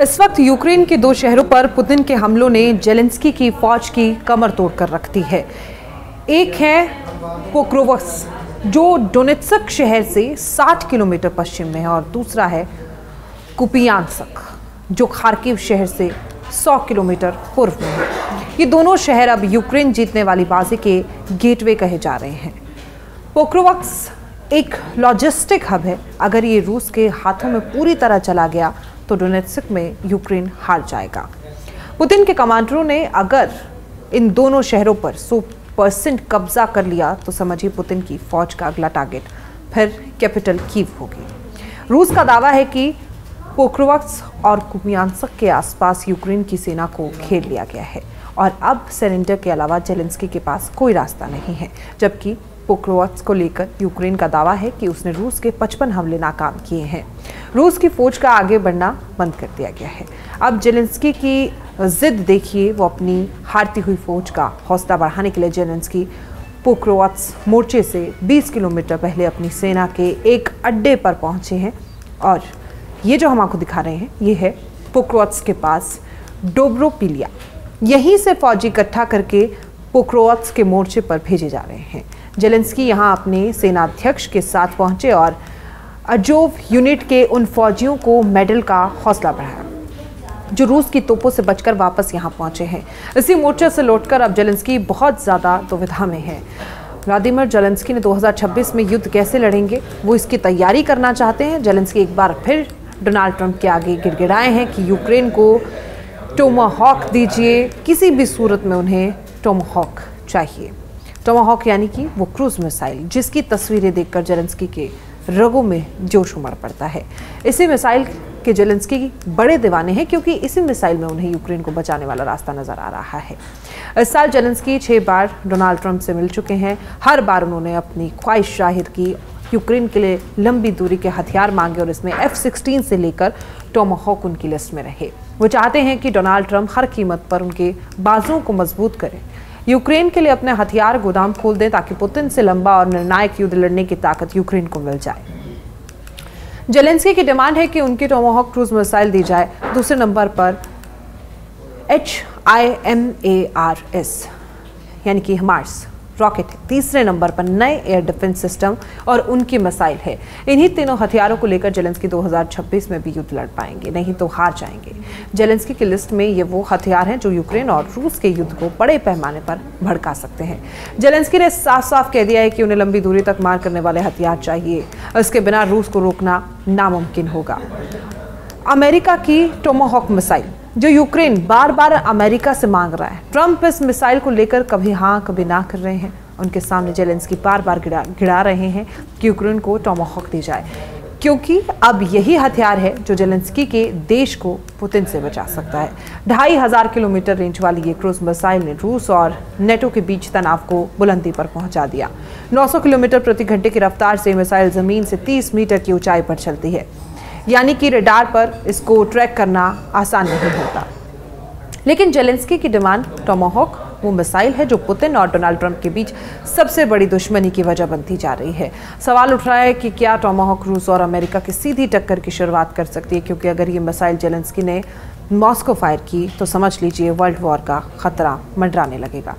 इस वक्त यूक्रेन के दो शहरों पर पुतिन के हमलों ने जेलेंस्की की फौज की कमर तोड़कर रख दी है। एक है पोक्रोव्स्क जो डोनेत्स्क शहर से 60 किलोमीटर पश्चिम में है और दूसरा है कुपियानस्क जो खार्किव शहर से 100 किलोमीटर पूर्व में है। ये दोनों शहर अब यूक्रेन जीतने वाली बाजी के गेटवे कहे जा रहे हैं। पोक्रोव्स्क एक लॉजिस्टिक हब है। अगर ये रूस के हाथों में पूरी तरह चला गया तो डोनेत्स्क में यूक्रेन हार जाएगा। पुतिन के कमांडरों ने अगर इन दोनों शहरों पर 100% कब्जा कर लिया तो समझिए पुतिन की फौज का अगला टारगेट फिर कैपिटल कीव होगी। रूस का दावा है कि पोक्रोव्स्क और कुपियानस्क के आसपास यूक्रेन की सेना को घेर लिया गया है और अब सरेंडर के अलावा जेलेंस्की के पास कोई रास्ता नहीं है। जबकि पोक्रोव्स्क को लेकर यूक्रेन का दावा है कि उसने रूस के 55 हमले नाकाम किए हैं। रूस की फौज का आगे बढ़ना बंद कर दिया गया है। अब जेलेंस्की की जिद देखिए, वो अपनी हारती हुई फौज का हौसला बढ़ाने के लिए जेलेंस्की पोक्रोव्स्क मोर्चे से 20 किलोमीटर पहले अपनी सेना के एक अड्डे पर पहुंचे हैं और ये जो हम आपको दिखा रहे हैं ये है पोक्रोव्स्क के पास डोब्रोपिलिया। यहीं से फौजी इकट्ठा करके पोक्रोव्स्क के मोर्चे पर भेजे जा रहे हैं। जेलेंस्की यहाँ अपने सेनाध्यक्ष के साथ पहुंचे और अजोव यूनिट के उन फौजियों को मेडल का हौसला बढ़ाया जो रूस की तोपों से बचकर वापस यहाँ पहुंचे हैं। इसी मोर्चे से लौटकर अब जेलेंस्की बहुत ज़्यादा दुविधा में है। व्लादिमीर जेलेंस्की ने 2026 में युद्ध कैसे लड़ेंगे वो इसकी तैयारी करना चाहते हैं। जेलेंस्की एक बार फिर डोनाल्ड ट्रंप के आगे गिड़गिड़ाए हैं कि यूक्रेन को टोमाहॉक दीजिए, किसी भी सूरत में उन्हें टोमाहॉक चाहिए। टोमाहॉक यानी कि वो क्रूज मिसाइल जिसकी तस्वीरें देखकर जेलेंस्की के रगों में जोश उमड़ पड़ता है। इसी मिसाइल के जेलेंस्की बड़े दीवाने हैं क्योंकि इसी मिसाइल में उन्हें यूक्रेन को बचाने वाला रास्ता नजर आ रहा है। इस साल जेलेंस्की 6 बार डोनाल्ड ट्रंप से मिल चुके हैं। हर बार उन्होंने अपनी ख्वाहिश जाहिर की, यूक्रेन के लिए लंबी दूरी के हथियार मांगे और इसमें F-16 से लेकर टोमाहॉक उनकी लिस्ट में रहे। वो चाहते हैं कि डोनाल्ड ट्रंप हर कीमत पर उनके बाजुओं को मजबूत करें, यूक्रेन के लिए अपने हथियार गोदाम खोल दें ताकि पुतिन से लंबा और निर्णायक युद्ध लड़ने की ताकत यूक्रेन को मिल जाए। जेलेंस्की की डिमांड है कि उनकी टोमाहॉक क्रूज मिसाइल दी जाए। दूसरे नंबर पर HIMARS यानी कि HIMARS रॉकेट है। तीसरे नंबर पर नए एयर डिफेंस सिस्टम और उनकी मिसाइल है। इन्हीं तीनों हथियारों को लेकर जेलेंस्की 2026 में भी युद्ध लड़ पाएंगे, नहीं तो हार जाएंगे। जेलेंस्की की लिस्ट में ये वो हथियार हैं जो यूक्रेन और रूस के युद्ध को बड़े पैमाने पर भड़का सकते हैं। जेलेंस्की ने साफ साफ कह दिया है कि उन्हें लंबी दूरी तक मार करने वाले हथियार चाहिए, इसके बिना रूस को रोकना नामुमकिन होगा। अमेरिका की टोमाहॉक मिसाइल जो यूक्रेन बार बार अमेरिका से मांग रहा है। ट्रंप इस मिसाइल को लेकर कभी हाँ कभी ना कर रहे हैं। उनके सामने जेलेंस्की बार बार गिड़ा रहे हैं कि यूक्रेन को टोमाहॉक दी जाए क्योंकि अब यही हथियार है जो जेलेंस्की के देश को पुतिन से बचा सकता है। 2500 किलोमीटर रेंज वाली ये क्रूज मिसाइल ने रूस और नेटो के बीच तनाव को बुलंदी पर पहुंचा दिया। 900 किलोमीटर प्रति घंटे की रफ्तार से मिसाइल जमीन से 30 मीटर की ऊंचाई पर चलती है, यानी कि रडार पर इसको ट्रैक करना आसान नहीं होता। लेकिन जेलेंस्की की डिमांड टोमाहॉक वो मिसाइल है जो पुतिन और डोनाल्ड ट्रंप के बीच सबसे बड़ी दुश्मनी की वजह बनती जा रही है। सवाल उठ रहा है कि क्या टोमाहॉक रूस और अमेरिका की सीधी टक्कर की शुरुआत कर सकती है, क्योंकि अगर ये मिसाइल जेलेंस्की ने मॉस्को फायर की तो समझ लीजिए वर्ल्ड वॉर का खतरा मंडराने लगेगा।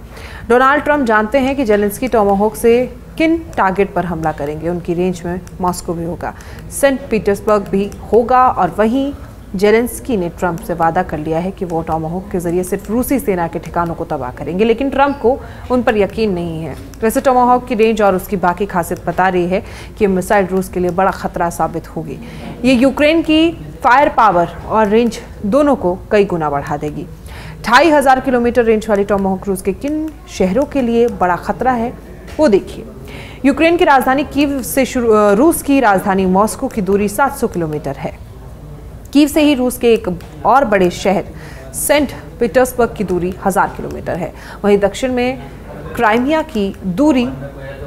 डोनाल्ड ट्रंप जानते हैं कि जेलेंस्की टोमाहॉक से किन टारगेट पर हमला करेंगे। उनकी रेंज में मॉस्को भी होगा, सेंट पीटर्सबर्ग भी होगा और वहीं जेलेंस्की ने ट्रंप से वादा कर लिया है कि वो टोमाहॉक के जरिए सिर्फ रूसी सेना के ठिकानों को तबाह करेंगे। लेकिन ट्रंप को उन पर यकीन नहीं है। वैसे टोमाहॉक की रेंज और उसकी बाकी खासियत बता रही है कि मिसाइल रूस के लिए बड़ा खतरा साबित होगी। ये यूक्रेन की फायर पावर और रेंज दोनों को कई गुना बढ़ा देगी। 2500 किलोमीटर रेंज वाली टोमाहॉक रूस के किन शहरों के लिए बड़ा खतरा है वो देखिए। यूक्रेन की राजधानी कीव से रूस की राजधानी मॉस्को की दूरी 700 किलोमीटर है। कीव से ही रूस के एक और बड़े शहर सेंट पीटर्सबर्ग की दूरी 1000 किलोमीटर है। वहीं दक्षिण में क्राइमिया की दूरी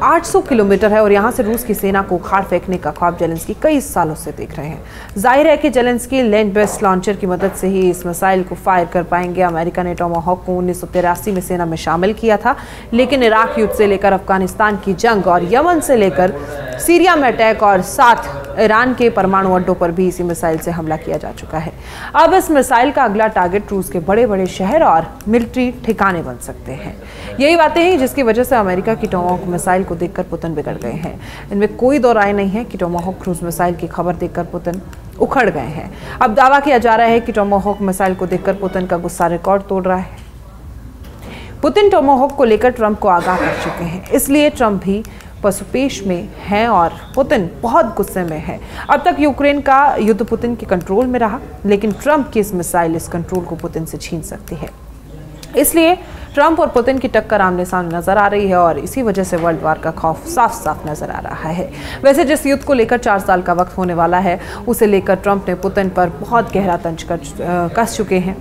800 किलोमीटर है और यहाँ से रूस की सेना को उखाड़ फेंकने का ख्वाब जेलेंस्की कई सालों से देख रहे हैं। जाहिर है कि जेलेंस्की लैंड बेस्ड लॉन्चर की मदद से ही इस मिसाइल को फायर कर पाएंगे। अमेरिका ने टोमाहॉक को 1983 में सेना में शामिल किया था, लेकिन इराक युद्ध से लेकर अफगानिस्तान की जंग और यमन से लेकर सीरिया में अटैक और साथ ईरान के परमाणु अड्डों पर भी इसी मिसाइल से हमला किया जा चुका है। अब इस मिसाइल का अगला टारगेट रूस के बड़े बड़े शहर और मिलिट्री ठिकाने बन सकते हैं। यही बातें हैं जिसकी वजह से अमेरिका की टोमाहोक मिसाइल को देखकर पुतिन बिगड़ गए हैं। इनमें कोई दो राय नहीं है कि टोमाहोक क्रूज मिसाइल की खबर देखकर पुतिन उखड़ गए हैं। अब दावा किया जा रहा है कि टोमाहोक मिसाइल को देखकर पुतिन का गुस्सा रिकॉर्ड तोड़ रहा है। पुतिन टोमाहोक को लेकर ट्रंप को आगाह कर चुके हैं, इसलिए ट्रंप भी पसुपेश में हैं और पुतिन बहुत गुस्से में है। अब तक यूक्रेन का युद्ध पुतिन के कंट्रोल में रहा, लेकिन ट्रंप की इस मिसाइल इस कंट्रोल को पुतिन से छीन सकती है। इसलिए ट्रंप और पुतिन की टक्कर आमने सामने नजर आ रही है और इसी वजह से वर्ल्ड वार का खौफ साफ साफ नजर आ रहा है। वैसे जिस युद्ध को लेकर 4 साल का वक्त होने वाला है, उसे लेकर ट्रंप ने पुतिन पर बहुत गहरा तंज कस चुके हैं।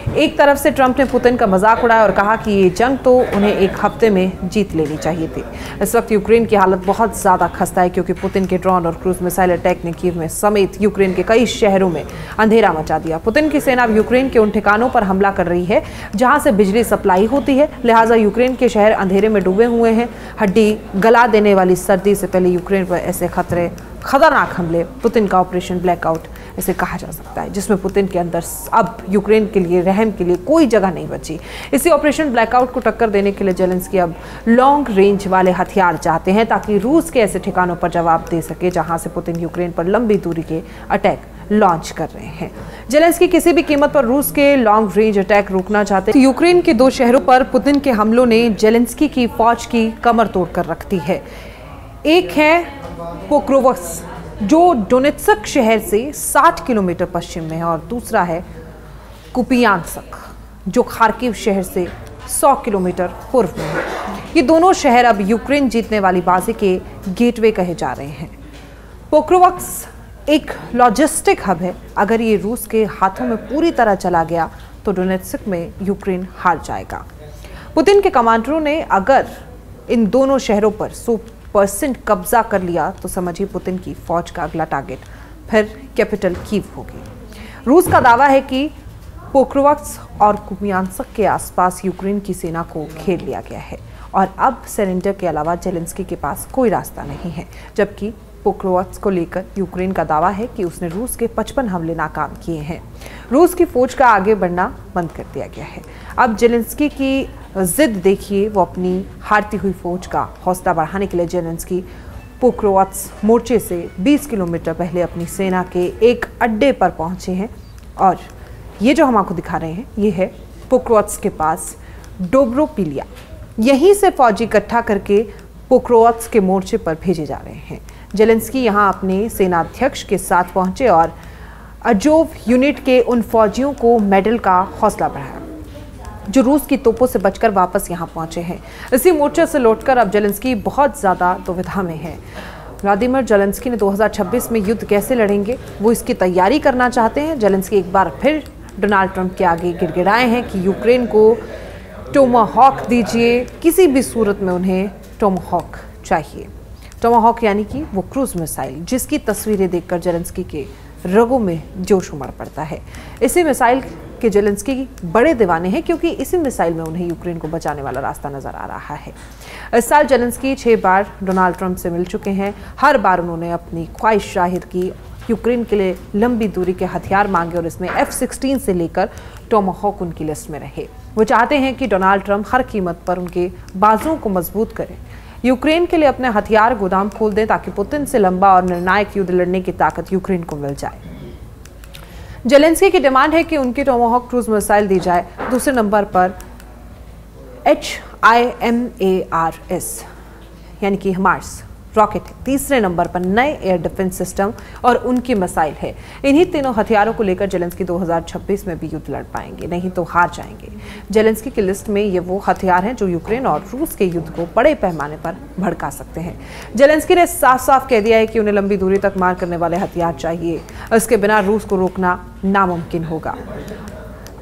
एक तरफ से ट्रंप ने पुतिन का मजाक उड़ाया और कहा कि ये जंग तो उन्हें एक हफ्ते में जीत लेनी चाहिए थी। इस वक्त यूक्रेन की हालत बहुत ज़्यादा खस्ता है, क्योंकि पुतिन के ड्रोन और क्रूज मिसाइल अटैक ने कीव में समेत यूक्रेन के कई शहरों में अंधेरा मचा दिया। पुतिन की सेना अब यूक्रेन के उन ठिकानों पर हमला कर रही है जहां से बिजली सप्लाई होती है, लिहाजा यूक्रेन के शहर अंधेरे में डूबे हुए हैं। हड्डी गला देने वाली सर्दी से पहले यूक्रेन पर ऐसे खतरनाक हमले, पुतिन का ऑपरेशन ब्लैकआउट इसे कहा जा सकता है, जिसमें पुतिन के अंदर अब यूक्रेन के लिए रहम के लिए कोई जगह नहीं बची। इसी ऑपरेशन ब्लैकआउट को टक्कर देने के लिए जेलेंस्की अब लॉन्ग रेंज वाले हथियार चाहते हैं, ताकि रूस के ऐसे ठिकानों पर जवाब दे सके जहां से पुतिन यूक्रेन पर लंबी दूरी के अटैक लॉन्च कर रहे हैं। जेलेंस्की किसी भी कीमत पर रूस के लॉन्ग रेंज अटैक रोकना चाहते हैं। यूक्रेन के 2 शहरों पर पुतिन के हमलों ने जेलेंस्की की फौज की कमर तोड़ कर रख दी है। एक है पोक्रोवस, जो डोनेत्स्क शहर से 60 किलोमीटर पश्चिम में है, और दूसरा है कुपियांस्क, जो खार्किव शहर से 100 किलोमीटर पूर्व में है। ये दोनों शहर अब यूक्रेन जीतने वाली बाजी के गेटवे कहे जा रहे हैं। पोक्रोवस्क एक लॉजिस्टिक हब है। अगर ये रूस के हाथों में पूरी तरह चला गया तो डोनेत्स्क में यूक्रेन हार जाएगा। पुतिन के कमांडरों ने अगर इन दोनों शहरों पर 100% कब्जा कर लिया तो समझिए पुतिन की फौज का अगला टारगेट फिर कैपिटल कीव होगी। रूस का दावा है कि पोक्रोवस्क और कुपियांस्क के आसपास यूक्रेन की सेना को घेर लिया गया है और अब सरेंडर के अलावा जेलेंस्की के पास कोई रास्ता नहीं है। जबकि पोक्रोवस्क को लेकर यूक्रेन का दावा है कि उसने रूस के 55 हमले नाकाम किए हैं। रूस की फौज का आगे बढ़ना बंद कर दिया गया है। अब जेलेंस्की की जिद देखिए, वो अपनी हारती हुई फौज का हौसला बढ़ाने के लिए जेलेंस्की पोक्रोवस्क मोर्चे से 20 किलोमीटर पहले अपनी सेना के एक अड्डे पर पहुंचे हैं और ये जो हम आपको दिखा रहे हैं ये है पोक्रोवस्क के पास डोब्रोपिलिया। यहीं से फौजी इकट्ठा करके पोक्रोवस्क के मोर्चे पर भेजे जा रहे हैं। जेलेंस्की यहां अपने सेनाध्यक्ष के साथ पहुंचे और अजोव यूनिट के उन फौजियों को मेडल का हौसला बढ़ाया जो रूस की तोपों से बचकर वापस यहां पहुंचे हैं। इसी मोर्चे से लौटकर अब जेलेंस्की बहुत ज़्यादा दुविधा में है। व्लादिमीर जेलेंस्की ने 2026 में युद्ध कैसे लड़ेंगे वो इसकी तैयारी करना चाहते हैं। जेलेंस्की एक बार फिर डोनाल्ड ट्रंप के आगे गिड़गिड़ाए हैं कि यूक्रेन को टोमाहॉक दीजिए, किसी भी सूरत में उन्हें टोमाहॉक चाहिए। टोमाहॉक यानी कि वो क्रूज मिसाइल जिसकी तस्वीरें देखकर जेलेंस्की के रगों में जोश उमड़ पड़ता है। इसी मिसाइल के जेलेंस्की बड़े दीवाने हैं, क्योंकि इसी मिसाइल में उन्हें यूक्रेन को बचाने वाला रास्ता नजर आ रहा है। इस साल जेलेंस्की 6 बार डोनाल्ड ट्रंप से मिल चुके हैं। हर बार उन्होंने अपनी ख्वाहिश जाहिर की, यूक्रेन के लिए लंबी दूरी के हथियार मांगे और इसमें F-16 से लेकर टोमाहॉक उनकी लिस्ट में रहे। वो चाहते हैं कि डोनाल्ड ट्रंप हर कीमत पर उनके बाजुओं को मजबूत करें, यूक्रेन के लिए अपने हथियार गोदाम खोल दें ताकि पुतिन से लंबा और निर्णायक युद्ध लड़ने की ताकत यूक्रेन को मिल जाए। जेलेंस्की की डिमांड है कि उनकी टोमाहॉक क्रूज मिसाइल दी जाए। दूसरे नंबर पर HIMARS यानी कि HIMARS रॉकेट है। तीसरे नंबर पर नए एयर डिफेंस सिस्टम और उनकी मिसाइल है। इन्हीं तीनों हथियारों को लेकर जेलेंस्की 2026 में भी युद्ध लड़ पाएंगे, नहीं तो हार जाएंगे। जेलेंस्की की लिस्ट में ये वो हथियार हैं जो यूक्रेन और रूस के युद्ध को बड़े पैमाने पर भड़का सकते हैं। जेलेंस्की ने साफ साफ कह दिया है कि उन्हें लंबी दूरी तक मार करने वाले हथियार चाहिए, इसके बिना रूस को रोकना नामुमकिन होगा।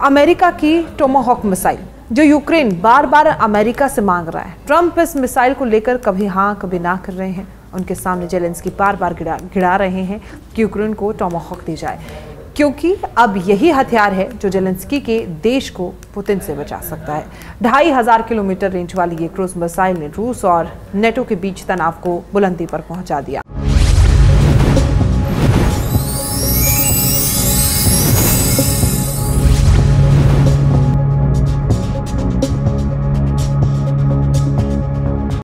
अमेरिका की टोमाहॉक मिसाइल जो यूक्रेन बार बार अमेरिका से मांग रहा है। ट्रंप इस मिसाइल को लेकर कभी हाँ कभी ना कर रहे हैं। उनके सामने जेलेंस्की बार बार गिड़ा रहे हैं कि यूक्रेन को टोमाहॉक दी जाए। क्योंकि अब यही हथियार है जो जेलेंस्की के देश को पुतिन से बचा सकता है। 2500 किलोमीटर रेंज वाली ये क्रूज मिसाइल ने रूस और नेटो के बीच तनाव को बुलंदी पर पहुंचा दिया।